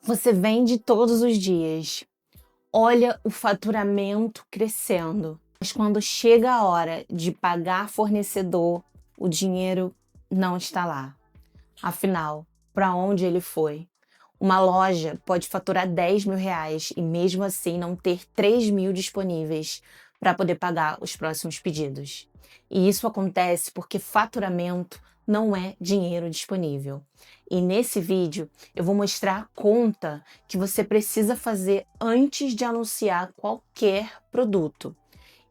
Você vende todos os dias, olha o faturamento crescendo, mas quando chega a hora de pagar fornecedor, o dinheiro não está lá. Afinal, para onde ele foi? Uma loja pode faturar R$ 10.000 e mesmo assim não ter 3.000 disponíveis para poder pagar os próximos pedidos. E isso acontece porque faturamento não é dinheiro disponível. E nesse vídeo eu vou mostrar a conta que você precisa fazer antes de anunciar qualquer produto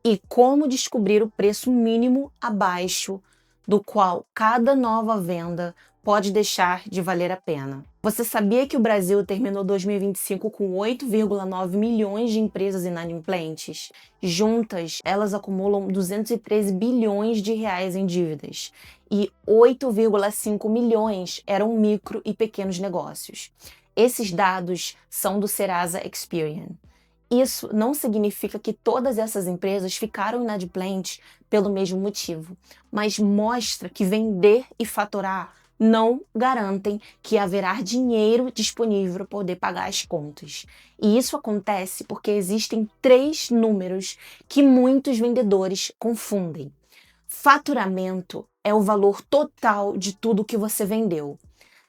e como descobrir o preço mínimo abaixo do qual cada nova venda pode deixar de valer a pena. Você sabia que o Brasil terminou 2025 com 8,9 milhões de empresas inadimplentes? Juntas, elas acumulam 213 bilhões de reais em dívidas e 8,5 milhões eram micro e pequenos negócios. Esses dados são do Serasa Experian. Isso não significa que todas essas empresas ficaram inadimplentes pelo mesmo motivo, mas mostra que vender e faturar não garantem que haverá dinheiro disponível para poder pagar as contas. E isso acontece porque existem 3 números que muitos vendedores confundem. Faturamento é o valor total de tudo que você vendeu.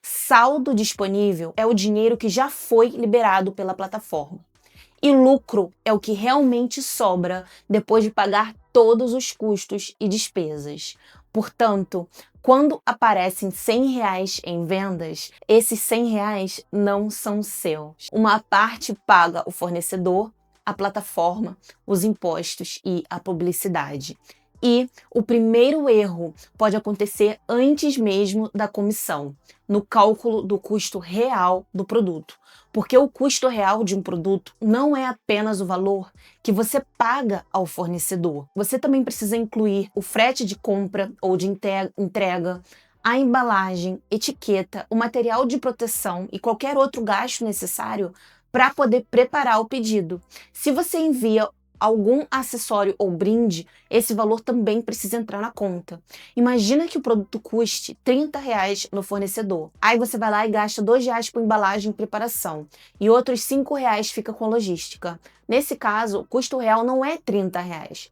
Saldo disponível é o dinheiro que já foi liberado pela plataforma. E lucro é o que realmente sobra depois de pagar todos os custos e despesas. Portanto, quando aparecem R$ 100 em vendas, esses R$ 100 não são seus. Uma parte paga o fornecedor, a plataforma, os impostos e a publicidade. E o primeiro erro pode acontecer antes mesmo da comissão, no cálculo do custo real do produto. Porque o custo real de um produto não é apenas o valor que você paga ao fornecedor. Você também precisa incluir o frete de compra ou de entrega, a embalagem, etiqueta, o material de proteção e qualquer outro gasto necessário para poder preparar o pedido. Se você envia algum acessório ou brinde, esse valor também precisa entrar na conta. Imagina que o produto custe R$ 30 no fornecedor. Aí você vai lá e gasta R$ 2 por embalagem e preparação. E outros R$ 5 fica com logística. Nesse caso, o custo real não é R$ 30,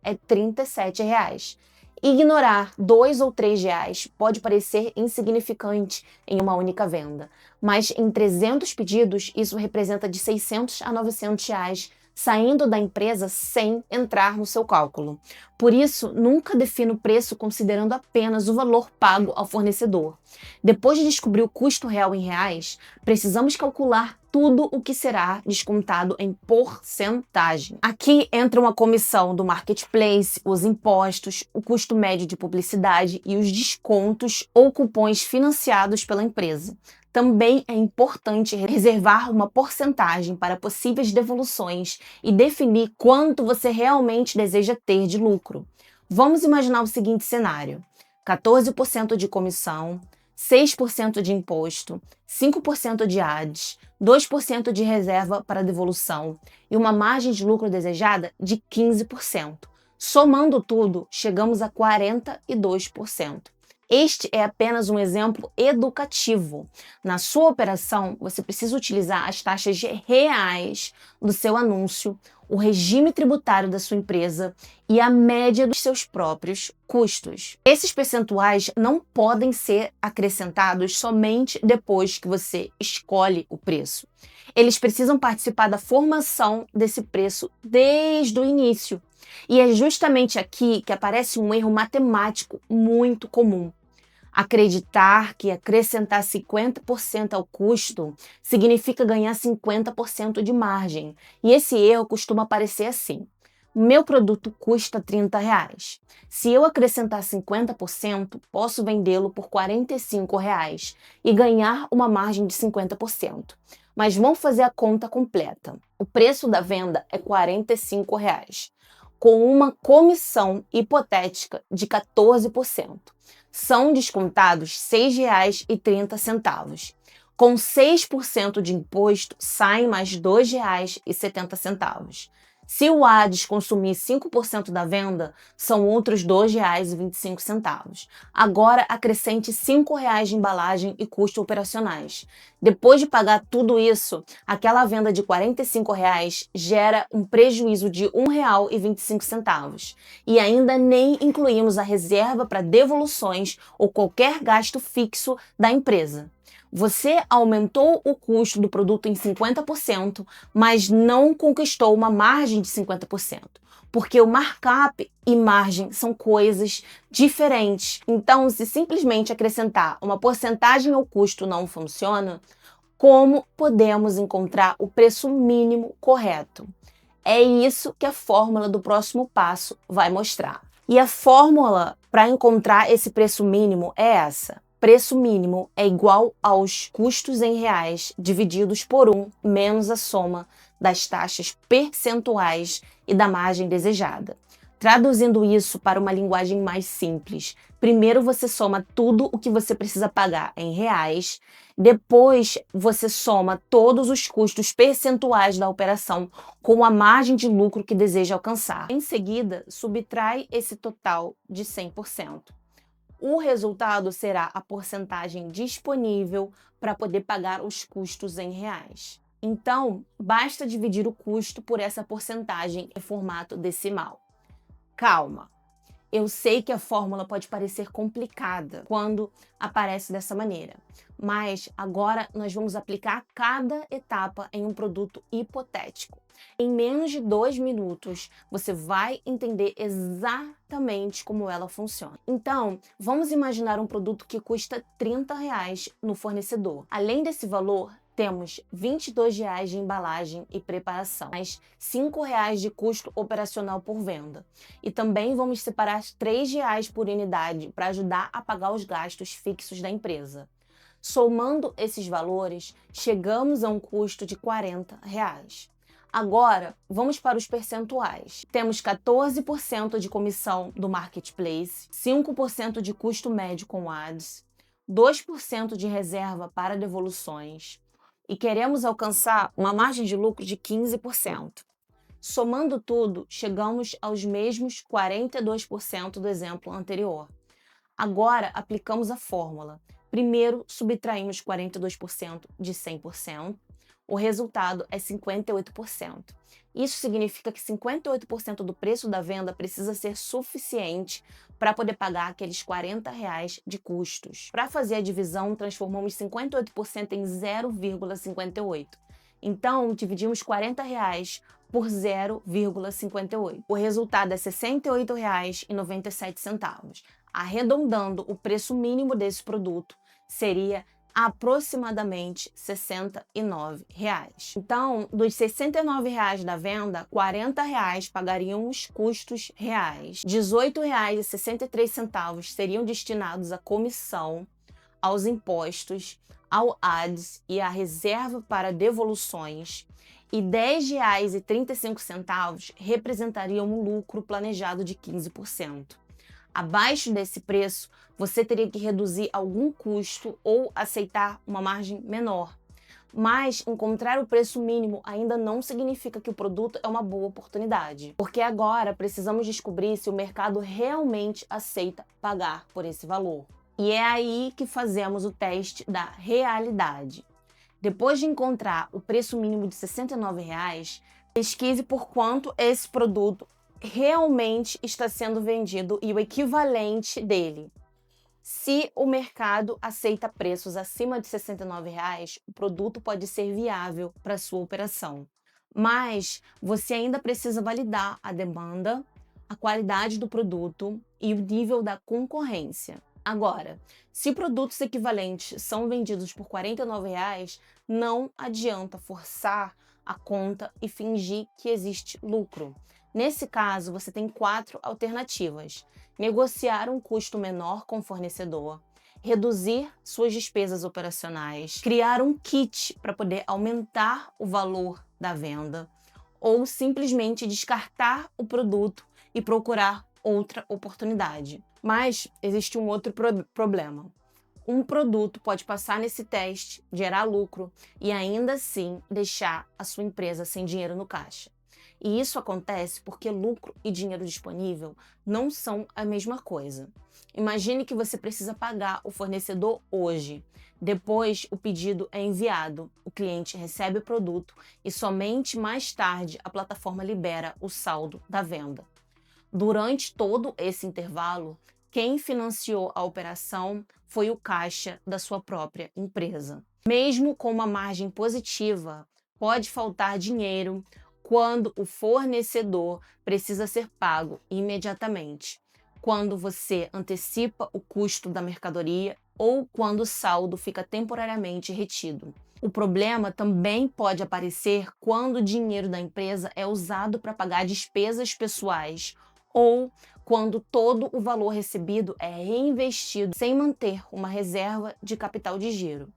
é R$ 37. Ignorar R$ 2 ou R$ 3 pode parecer insignificante em uma única venda, mas em 300 pedidos isso representa de R$ 600 a R$ 900 saindo da empresa sem entrar no seu cálculo. Por isso, nunca defina o preço considerando apenas o valor pago ao fornecedor. Depois de descobrir o custo real em reais, precisamos calcular tudo o que será descontado em porcentagem. Aqui entram a comissão do marketplace, os impostos, o custo médio de publicidade e os descontos ou cupons financiados pela empresa. Também é importante reservar uma porcentagem para possíveis devoluções e definir quanto você realmente deseja ter de lucro. Vamos imaginar o seguinte cenário: 14% de comissão, 6% de imposto, 5% de ads, 2% de reserva para devolução e uma margem de lucro desejada de 15%. Somando tudo, chegamos a 42%. Este é apenas um exemplo educativo. Na sua operação, você precisa utilizar as taxas reais do seu anúncio, o regime tributário da sua empresa e a média dos seus próprios custos. Esses percentuais não podem ser acrescentados somente depois que você escolhe o preço. Eles precisam participar da formação desse preço desde o início. E é justamente aqui que aparece um erro matemático muito comum. Acreditar que acrescentar 50% ao custo significa ganhar 50% de margem. E esse erro costuma aparecer assim: meu produto custa R$ 30. Se eu acrescentar 50%, posso vendê-lo por R$ 45 e ganhar uma margem de 50%. Mas vamos fazer a conta completa. O preço da venda é R$ 45, com uma comissão hipotética de 14%. São descontados R$ 6,30. Com 6% de imposto, saem mais R$ 2,70. Se o Ads consumir 5% da venda, são outros R$ 2,25. Agora acrescente R$ 5 de embalagem e custos operacionais. Depois de pagar tudo isso, aquela venda de R$ 45 gera um prejuízo de R$ 1,25. E ainda nem incluímos a reserva para devoluções ou qualquer gasto fixo da empresa. Você aumentou o custo do produto em 50%, mas não conquistou uma margem de 50%, porque o markup e margem são coisas diferentes. Então, se simplesmente acrescentar uma porcentagem ao custo não funciona, como podemos encontrar o preço mínimo correto? É isso que a fórmula do próximo passo vai mostrar. E a fórmula para encontrar esse preço mínimo é essa. Preço mínimo é igual aos custos em reais divididos por 1 menos a soma das taxas percentuais e da margem desejada. Traduzindo isso para uma linguagem mais simples, primeiro você soma tudo o que você precisa pagar em reais, depois você soma todos os custos percentuais da operação com a margem de lucro que deseja alcançar. Em seguida, subtrai esse total de 100%. O resultado será a porcentagem disponível para poder pagar os custos em reais. Então, basta dividir o custo por essa porcentagem em formato decimal. Calma! Eu sei que a fórmula pode parecer complicada quando aparece dessa maneira, mas agora nós vamos aplicar cada etapa em um produto hipotético. Em menos de 2 minutos, você vai entender exatamente como ela funciona. Então, vamos imaginar um produto que custa R$ 30 no fornecedor. Além desse valor, temos R$ 22 de embalagem e preparação, mais R$ 5 de custo operacional por venda. E também vamos separar R$ 3 por unidade para ajudar a pagar os gastos fixos da empresa. Somando esses valores, chegamos a um custo de R$ 40. Agora, vamos para os percentuais. Temos 14% de comissão do Marketplace, 5% de custo médio com Ads, 2% de reserva para devoluções e queremos alcançar uma margem de lucro de 15%. Somando tudo, chegamos aos mesmos 42% do exemplo anterior. Agora, aplicamos a fórmula. Primeiro, subtraímos 42% de 100%. O resultado é 58%. Isso significa que 58% do preço da venda precisa ser suficiente para poder pagar aqueles R$ 40 de custos. Para fazer a divisão, transformamos 58% em 0,58. Então, dividimos R$ 40 por 0,58. O resultado é R$ 68,97. Arredondando, o preço mínimo desse produto seria aproximadamente R$ 69. Então, dos R$ 69 da venda, R$ 40 pagariam os custos reais, R$ 18,63 seriam destinados à comissão, aos impostos, ao Ads e à reserva para devoluções, e R$ 10,35 representariam um lucro planejado de 15%. Abaixo desse preço, você teria que reduzir algum custo ou aceitar uma margem menor. Mas encontrar o preço mínimo ainda não significa que o produto é uma boa oportunidade, porque agora precisamos descobrir se o mercado realmente aceita pagar por esse valor. E é aí que fazemos o teste da realidade. Depois de encontrar o preço mínimo de R$ 69, pesquise por quanto esse produto realmente está sendo vendido e o equivalente dele. Se o mercado aceita preços acima de R$ 69, o produto pode ser viável para sua operação. Mas você ainda precisa validar a demanda, a qualidade do produto e o nível da concorrência. Agora, se produtos equivalentes são vendidos por R$ 49, não adianta forçar a conta e fingir que existe lucro. Nesse caso, você tem 4 alternativas: negociar um custo menor com o fornecedor, reduzir suas despesas operacionais, criar um kit para poder aumentar o valor da venda, ou simplesmente descartar o produto e procurar outra oportunidade. Mas existe um outro problema. Um produto pode passar nesse teste, gerar lucro e ainda assim deixar a sua empresa sem dinheiro no caixa. E isso acontece porque lucro e dinheiro disponível não são a mesma coisa. Imagine que você precisa pagar o fornecedor hoje. Depois, o pedido é enviado, o cliente recebe o produto e somente mais tarde a plataforma libera o saldo da venda. Durante todo esse intervalo, quem financiou a operação foi o caixa da sua própria empresa. Mesmo com uma margem positiva, pode faltar dinheiro quando o fornecedor precisa ser pago imediatamente, quando você antecipa o custo da mercadoria ou quando o saldo fica temporariamente retido. O problema também pode aparecer quando o dinheiro da empresa é usado para pagar despesas pessoais ou quando todo o valor recebido é reinvestido sem manter uma reserva de capital de giro.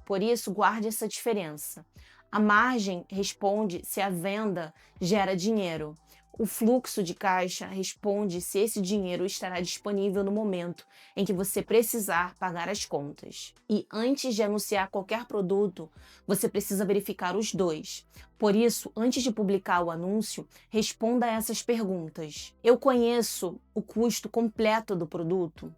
Por isso, guarde essa diferença. A margem responde se a venda gera dinheiro. O fluxo de caixa responde se esse dinheiro estará disponível no momento em que você precisar pagar as contas. E antes de anunciar qualquer produto, você precisa verificar os dois. Por isso, antes de publicar o anúncio, responda a essas perguntas. Eu conheço o custo completo do produto?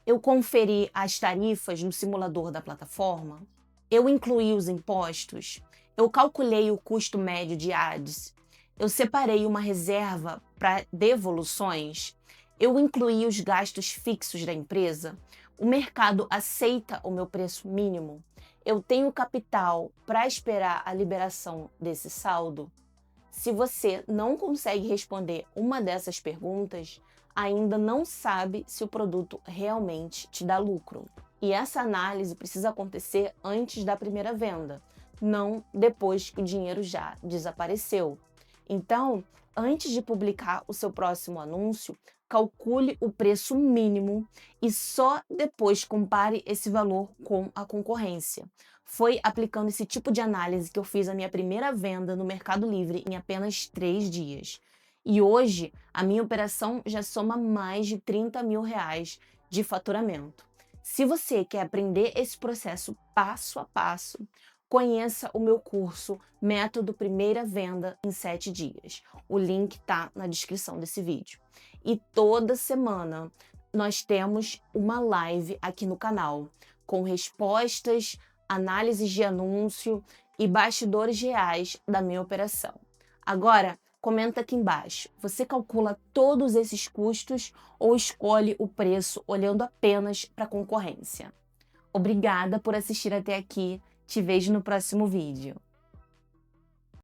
Eu conferi as tarifas no simulador da plataforma? Eu incluí os impostos? Eu calculei o custo médio de ads? Eu separei uma reserva para devoluções? Eu incluí os gastos fixos da empresa? O mercado aceita o meu preço mínimo? Eu tenho capital para esperar a liberação desse saldo? Se você não consegue responder uma dessas perguntas, ainda não sabe se o produto realmente te dá lucro. E essa análise precisa acontecer antes da primeira venda, não depois que o dinheiro já desapareceu. Então, antes de publicar o seu próximo anúncio, calcule o preço mínimo e só depois compare esse valor com a concorrência. Foi aplicando esse tipo de análise que eu fiz a minha primeira venda no Mercado Livre em apenas 3 dias. E hoje, a minha operação já soma mais de R$30 mil de faturamento. Se você quer aprender esse processo passo a passo, conheça o meu curso Método Primeira Venda em 7 dias. O link está na descrição desse vídeo. E toda semana nós temos uma live aqui no canal, com respostas, análises de anúncio e bastidores reais da minha operação. Agora, comenta aqui embaixo, você calcula todos esses custos ou escolhe o preço olhando apenas para a concorrência? Obrigada por assistir até aqui. Te vejo no próximo vídeo.